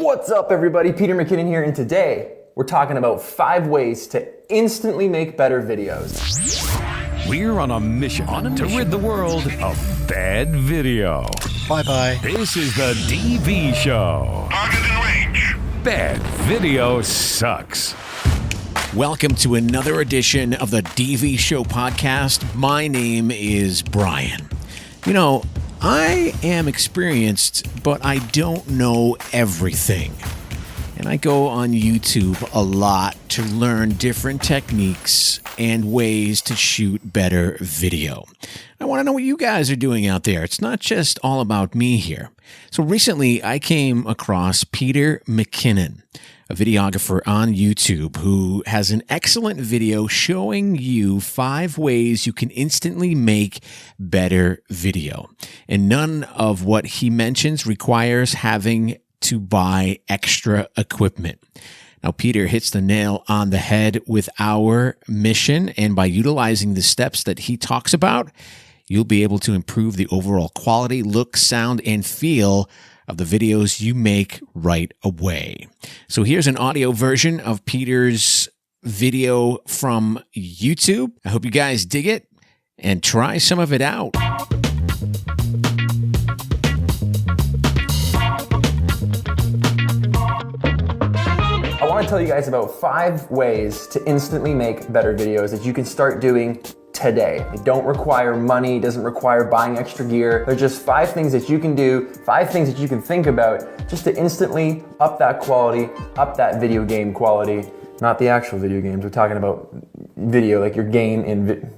What's up everybody, Peter McKinnon here, and today we're talking about 5 ways to instantly make better videos. We're on a mission to rid the world of bad video. Bye-bye. This is the DV Show. Target in range. Bad video sucks. Welcome to another edition of the DV Show podcast. My name is Brian. You know, I am experienced, but I don't know everything. And I go on YouTube a lot to learn different techniques and ways to shoot better video. I want to know what you guys are doing out there. It's not just all about me here. So recently I came across Peter McKinnon, a videographer on YouTube who has an excellent video showing you 5 ways you can instantly make better video. And none of what he mentions requires having to buy extra equipment. Now, Peter hits the nail on the head with our mission, and by utilizing the steps that he talks about, you'll be able to improve the overall quality, look, sound, and feel of the videos you make right away. So here's an audio version of Peter's video from YouTube. I hope you guys dig it and try some of it out. I want to tell you guys about 5 ways to instantly make better videos that you can start doing today. They don't require money, doesn't require buying extra gear. They're just 5 things that you can do, 5 things that you can think about just to instantly up that quality, up that video game quality. Not the actual video games, we're talking about video, like your game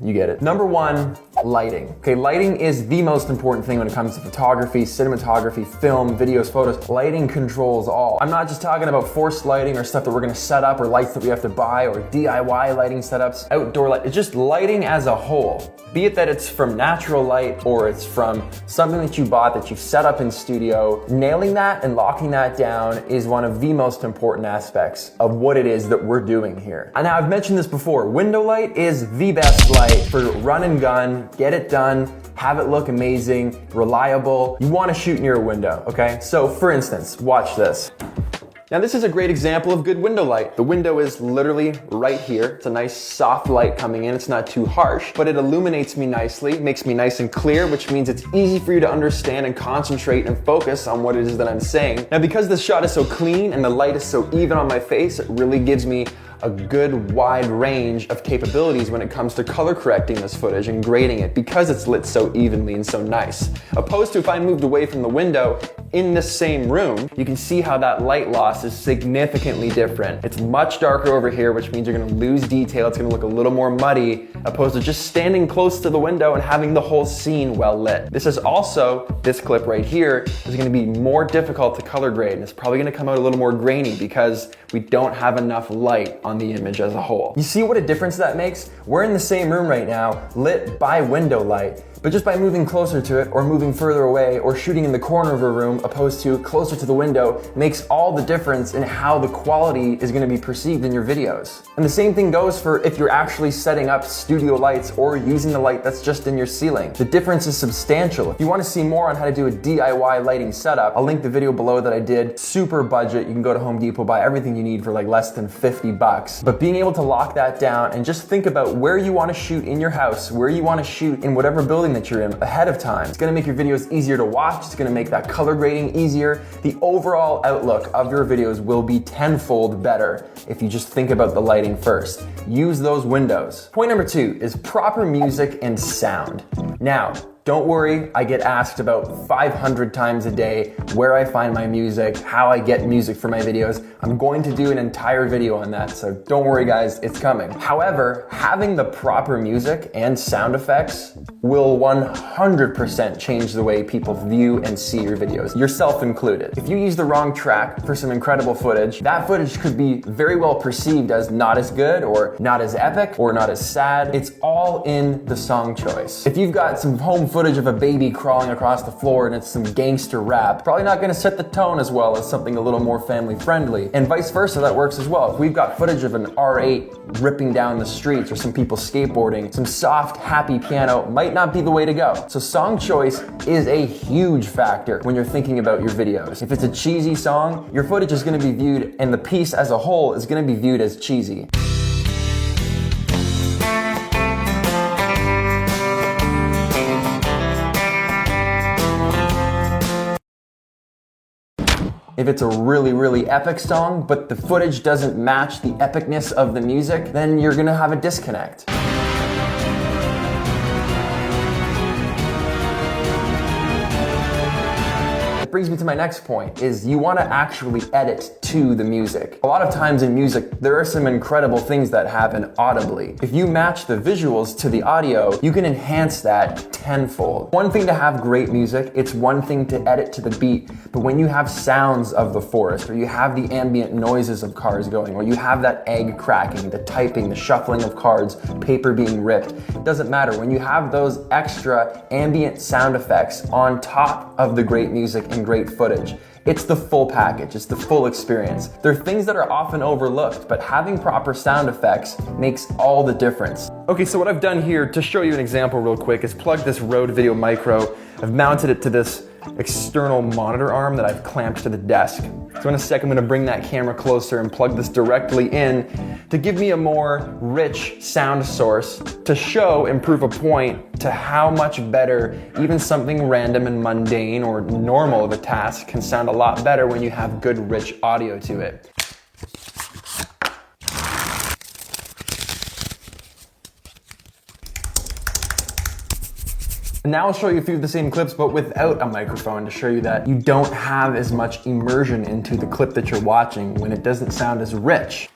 you get it. Number 1, lighting. Okay, lighting is the most important thing when it comes to photography, cinematography, film, videos, photos. Lighting controls all. I'm not just talking about forced lighting or stuff that we're gonna set up or lights that we have to buy or DIY lighting setups, outdoor light. It's just lighting as a whole. Be it that it's from natural light or it's from something that you bought that you've set up in studio, nailing that and locking that down is one of the most important aspects of what it is that we're doing here. And now I've mentioned this before, window light is the best light for run and gun, get it done, have it look amazing, reliable. You want to shoot near a window, okay? So for instance, watch this. Now this is a great example of good window light. The window is literally right here. It's a nice soft light coming in. It's not too harsh, but it illuminates me nicely, makes me nice and clear, which means it's easy for you to understand and concentrate and focus on what it is that I'm saying. Now because this shot is so clean and the light is so even on my face, it really gives me a good wide range of capabilities when it comes to color correcting this footage and grading it because it's lit so evenly and so nice. Opposed to if I moved away from the window in the same room, you can see how that light loss is significantly different. It's much darker over here, which means you're gonna lose detail. It's gonna look a little more muddy opposed to just standing close to the window and having the whole scene well lit. This is also, this clip right here, is gonna be more difficult to color grade and it's probably gonna come out a little more grainy because we don't have enough light on the image as a whole. You see what a difference that makes? We're in the same room right now, lit by window light, but just by moving closer to it or moving further away or shooting in the corner of a room opposed to closer to the window makes all the difference in how the quality is going to be perceived in your videos. And the same thing goes for if you're actually setting up studio lights or using the light that's just in your ceiling. The difference is substantial. If you want to see more on how to do a DIY lighting setup, I'll link the video below that I did. Super budget. You can go to Home Depot, buy everything you need for like less than 50 bucks. But being able to lock that down and just think about where you want to shoot in your house, where you want to shoot in whatever building that you're in ahead of time. It's going to make your videos easier to watch. It's going to make that color grading easier. The overall outlook of your videos will be tenfold better if you just think about the lighting first. Use those windows. Point number 2 is proper music and sound. Now, don't worry, I get asked about 500 times a day where I find my music, how I get music for my videos. I'm going to do an entire video on that, so don't worry guys, it's coming. However, having the proper music and sound effects will 100% change the way people view and see your videos, yourself included. If you use the wrong track for some incredible footage, that footage could be very well perceived as not as good or not as epic or not as sad. It's all in the song choice. If you've got some home footage of a baby crawling across the floor and it's some gangster rap, probably not gonna set the tone as well as something a little more family friendly. And vice versa, that works as well. If we've got footage of an R8 ripping down the streets or some people skateboarding, some soft, happy piano might not be the way to go. So song choice is a huge factor when you're thinking about your videos. If it's a cheesy song, your footage is gonna be viewed, and the piece as a whole is gonna be viewed as cheesy. If it's a really, really epic song, but the footage doesn't match the epicness of the music, then you're gonna have a disconnect. It brings me to my next point, is you want to actually edit to the music. A lot of times in music, there are some incredible things that happen audibly. If you match the visuals to the audio, you can enhance that tenfold. One thing to have great music, it's one thing to edit to the beat, but when you have sounds of the forest, or you have the ambient noises of cars going, or you have that egg cracking, the typing, the shuffling of cards, paper being ripped, it doesn't matter. When you have those extra ambient sound effects on top of the great music and great footage, it's the full package, it's the full experience. There are things that are often overlooked, but having proper sound effects makes all the difference. Okay, so what I've done here, to show you an example real quick, is plug this Rode Video Micro. I've mounted it to this external monitor arm that I've clamped to the desk. So in a second, I'm gonna bring that camera closer and plug this directly in to give me a more rich sound source to show and prove a point to how much better even something random and mundane or normal of a task can sound a lot better when you have good, rich audio to it. And now I'll show you a few of the same clips, but without a microphone, to show you that you don't have as much immersion into the clip that you're watching when it doesn't sound as rich.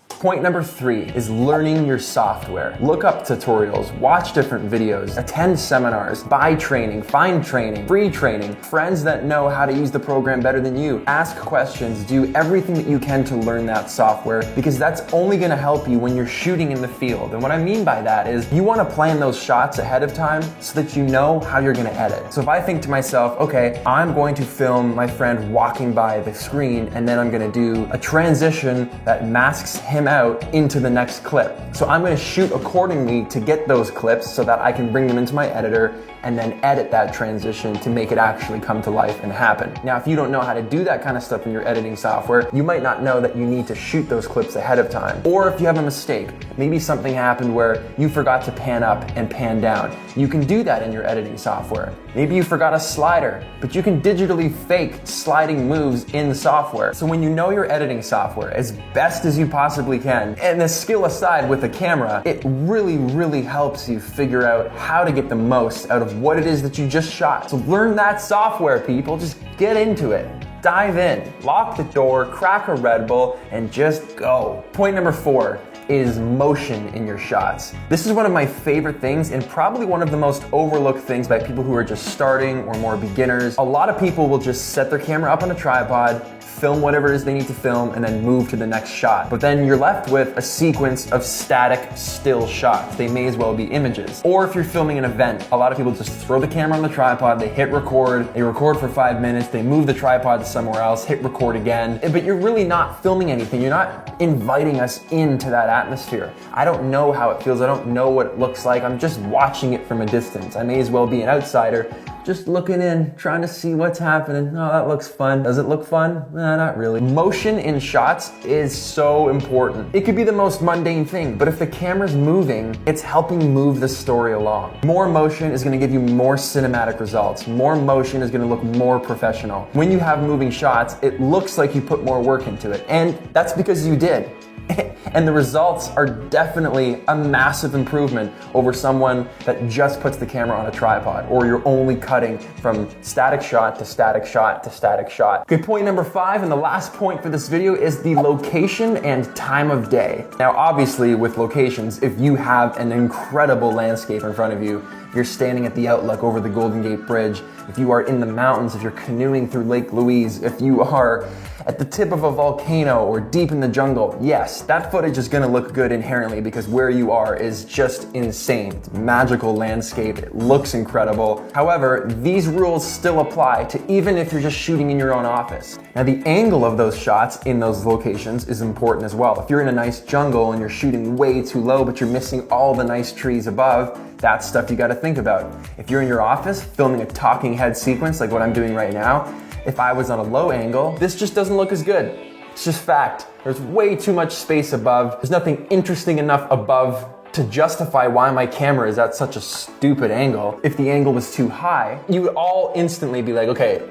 Point number 3 is learning your software. Look up tutorials, watch different videos, attend seminars, buy training, find training, free training, friends that know how to use the program better than you. Ask questions, do everything that you can to learn that software, because that's only gonna help you when you're shooting in the field. And what I mean by that is you wanna plan those shots ahead of time so that you know how you're gonna edit. So if I think to myself, okay, I'm going to film my friend walking by the screen, and then I'm gonna do a transition that masks him out into the next clip. So I'm going to shoot accordingly to get those clips so that I can bring them into my editor and then edit that transition to make it actually come to life and happen. Now, if you don't know how to do that kind of stuff in your editing software, you might not know that you need to shoot those clips ahead of time. Or if you have a mistake, maybe something happened where you forgot to pan up and pan down. You can do that in your editing software. Maybe you forgot a slider, but you can digitally fake sliding moves in the software. So when you know your editing software as best as you possibly can, and the skill aside with the camera, it really, really helps you figure out how to get the most out of what it is that you just shot. So learn that software, people. Just get into it. Dive in, lock the door, crack a Red Bull, and just go. Point number 4 is motion in your shots. This is one of my favorite things, and probably one of the most overlooked things by people who are just starting or more beginners. A lot of people will just set their camera up on a tripod, film whatever it is they need to film, and then move to the next shot. But then you're left with a sequence of static, still shots. They may as well be images. Or if you're filming an event, a lot of people just throw the camera on the tripod, they hit record, they record for 5 minutes, they move the tripod to somewhere else, hit record again. But you're really not filming anything. You're not inviting us into that atmosphere. I don't know how it feels. I don't know what it looks like. I'm just watching it from a distance. I may as well be an outsider, just looking in, trying to see what's happening. Oh, that looks fun. Does it look fun? Not really. Motion in shots is so important. It could be the most mundane thing, but if the camera's moving, it's helping move the story along. More motion is gonna give you more cinematic results. More motion is gonna look more professional. When you have moving shots, it looks like you put more work into it. And that's because you did. And the results are definitely a massive improvement over someone that just puts the camera on a tripod, or you're only cutting from static shot to static shot to static shot. Okay, point number 5, and the last point for this video, is the location and time of day. Now, obviously with locations, if you have an incredible landscape in front of you, you're standing at the outlook over the Golden Gate Bridge, if you are in the mountains, if you're canoeing through Lake Louise, if you are at the tip of a volcano or deep in the jungle, yes, that footage is gonna look good inherently because where you are is just insane. It's a magical landscape, it looks incredible. However, these rules still apply to even if you're just shooting in your own office. Now, the angle of those shots in those locations is important as well. If you're in a nice jungle and you're shooting way too low, but you're missing all the nice trees above, that's stuff you gotta think about. If you're in your office filming a talking head sequence like what I'm doing right now, if I was on a low angle, this just doesn't look as good. It's just fact. There's way too much space above. There's nothing interesting enough above to justify why my camera is at such a stupid angle. If the angle was too high, you would all instantly be like, okay,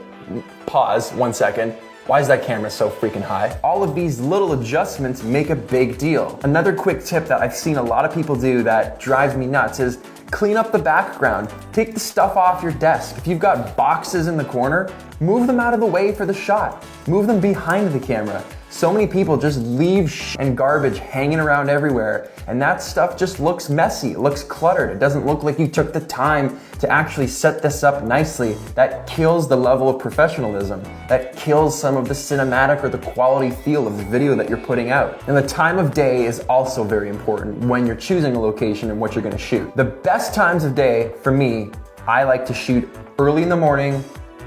pause 1 second. Why is that camera so freaking high? All of these little adjustments make a big deal. Another quick tip that I've seen a lot of people do that drives me nuts is clean up the background. Take the stuff off your desk. If you've got boxes in the corner, move them out of the way for the shot. Move them behind the camera. So many people just leave and garbage hanging around everywhere, and that stuff just looks messy, it looks cluttered. It doesn't look like you took the time to actually set this up nicely. That kills the level of professionalism. That kills some of the cinematic or the quality feel of the video that you're putting out. And the time of day is also very important when you're choosing a location and what you're gonna shoot. The best times of day, for me, I like to shoot early in the morning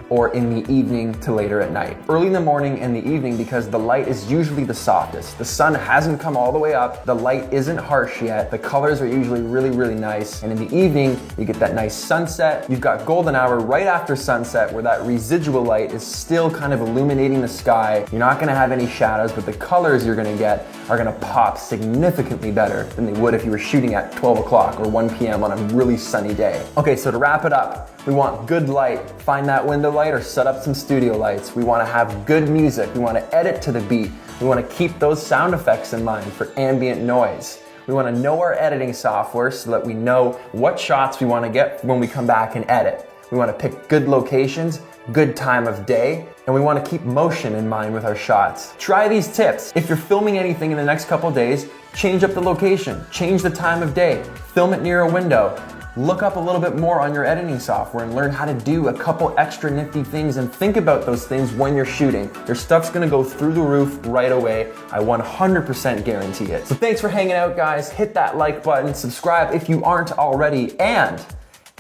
or in the evening to later at night. Early in the morning and the evening because the light is usually the softest. The sun hasn't come all the way up, the light isn't harsh yet, the colors are usually really, really nice, and in the evening, you get that nice sunset. You've got golden hour right after sunset where that residual light is still kind of illuminating the sky. You're not gonna have any shadows, but the colors you're gonna get are gonna pop significantly better than they would if you were shooting at 12 o'clock or 1 p.m. on a really sunny day. Okay, so to wrap it up, we want good light. Find that window light or set up some studio lights. We want to have good music. We want to edit to the beat. We want to keep those sound effects in mind for ambient noise. We want to know our editing software so that we know what shots we want to get when we come back and edit. We want to pick good locations, good time of day, and we want to keep motion in mind with our shots. Try these tips. If you're filming anything in the next couple days, change up the location, change the time of day, film it near a window. Look up a little bit more on your editing software and learn how to do a couple extra nifty things and think about those things when you're shooting. Your stuff's gonna go through the roof right away. I 100% guarantee it. So thanks for hanging out, guys. Hit that like button, subscribe if you aren't already, and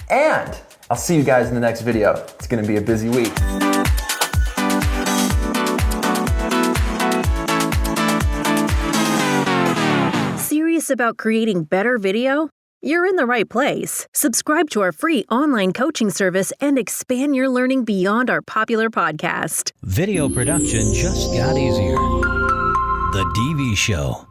I'll see you guys in the next video. It's gonna be a busy week. Serious about creating better video? You're in the right place. Subscribe to our free online coaching service and expand your learning beyond our popular podcast. Video production just got easier. The DV Show.